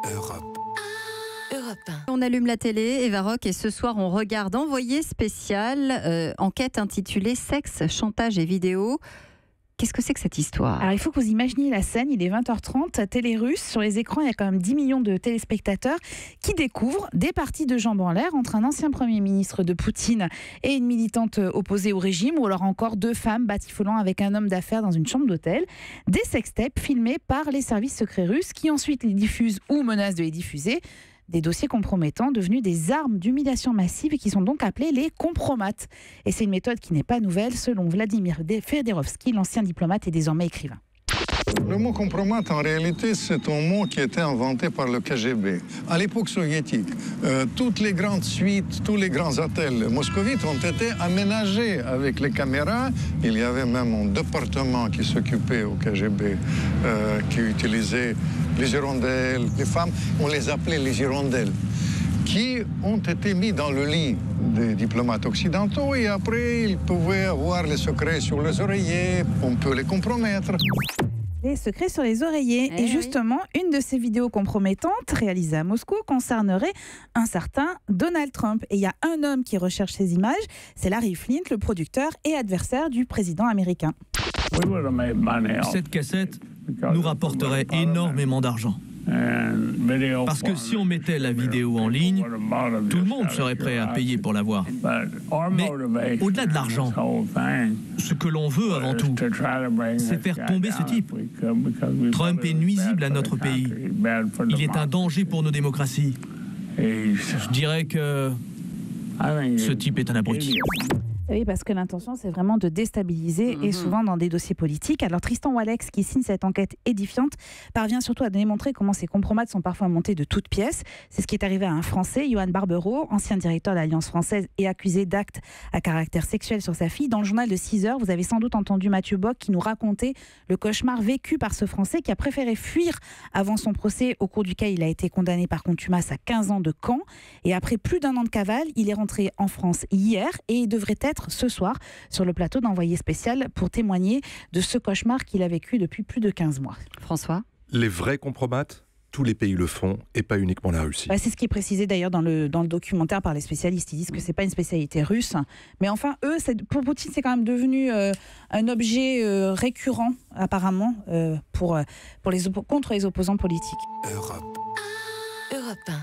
Europe. Europe 1. On allume la télé, Eva Rock, et ce soir on regarde Envoyé spécial, enquête intitulée Sexe, chantage et vidéo. Qu'est-ce que c'est que cette histoire ? Alors il faut que vous imaginiez la scène, il est 20h30, télé russe, sur les écrans il y a quand même 10 millions de téléspectateurs qui découvrent des parties de jambes en l'air entre un ancien Premier ministre de Poutine et une militante opposée au régime, ou alors encore deux femmes batifolant avec un homme d'affaires dans une chambre d'hôtel. Des sextapes filmés par les services secrets russes qui ensuite les diffusent ou menacent de les diffuser. Des dossiers compromettants devenus des armes d'humiliation massive et qui sont donc appelés les compromates. Et c'est une méthode qui n'est pas nouvelle, selon Vladimir Fedorovski, l'ancien diplomate et désormais écrivain. Le mot compromat, en réalité, c'est un mot qui a été inventé par le KGB. À l'époque soviétique, toutes les grandes suites, tous les grands hôtels moscovites ont été aménagés avec les caméras. Il y avait même un département qui s'occupait au KGB, qui utilisait les hirondelles. Les femmes, on les appelait les hirondelles, qui ont été mis dans le lit des diplomates occidentaux et après, ils pouvaient avoir les secrets sur les oreillers, on peut les compromettre. Les secrets sur les oreillers. Et justement, une de ces vidéos compromettantes réalisées à Moscou concernerait un certain Donald Trump. Et il y a un homme qui recherche ces images, c'est Larry Flynt, le producteur et adversaire du président américain. Cette cassette nous rapporterait énormément d'argent. Parce que si on mettait la vidéo en ligne, tout le monde serait prêt à payer pour la voir. Mais au-delà de l'argent, ce que l'on veut avant tout, c'est faire tomber ce type. Trump est nuisible à notre pays. Il est un danger pour nos démocraties. Je dirais que ce type est un abruti. Oui, parce que l'intention, c'est vraiment de déstabiliser, et souvent dans des dossiers politiques. Alors Tristan Walex, qui signe cette enquête édifiante, parvient surtout à démontrer comment ces compromates sont parfois montés de toutes pièces. C'est ce qui est arrivé à un Français, Johan Barbero, ancien directeur de l'Alliance française et accusé d'actes à caractère sexuel sur sa fille. Dans le journal de 6 heures, vous avez sans doute entendu Mathieu Bock qui nous racontait le cauchemar vécu par ce Français qui a préféré fuir avant son procès, au cours duquel il a été condamné par contumace à 15 ans de camp. Et après plus d'1 an de cavale, il est rentré en France hier et il devrait être ce soir sur le plateau d'Envoyé spécial pour témoigner de ce cauchemar qu'il a vécu depuis plus de 15 mois. François ? Les vrais compromates, tous les pays le font et pas uniquement la Russie. C'est ce qui est précisé d'ailleurs dans le documentaire par les spécialistes. Ils disent que c'est pas une spécialité russe. Mais enfin, eux, pour Poutine, c'est quand même devenu un objet récurrent, apparemment, contre les opposants politiques. Europe 1.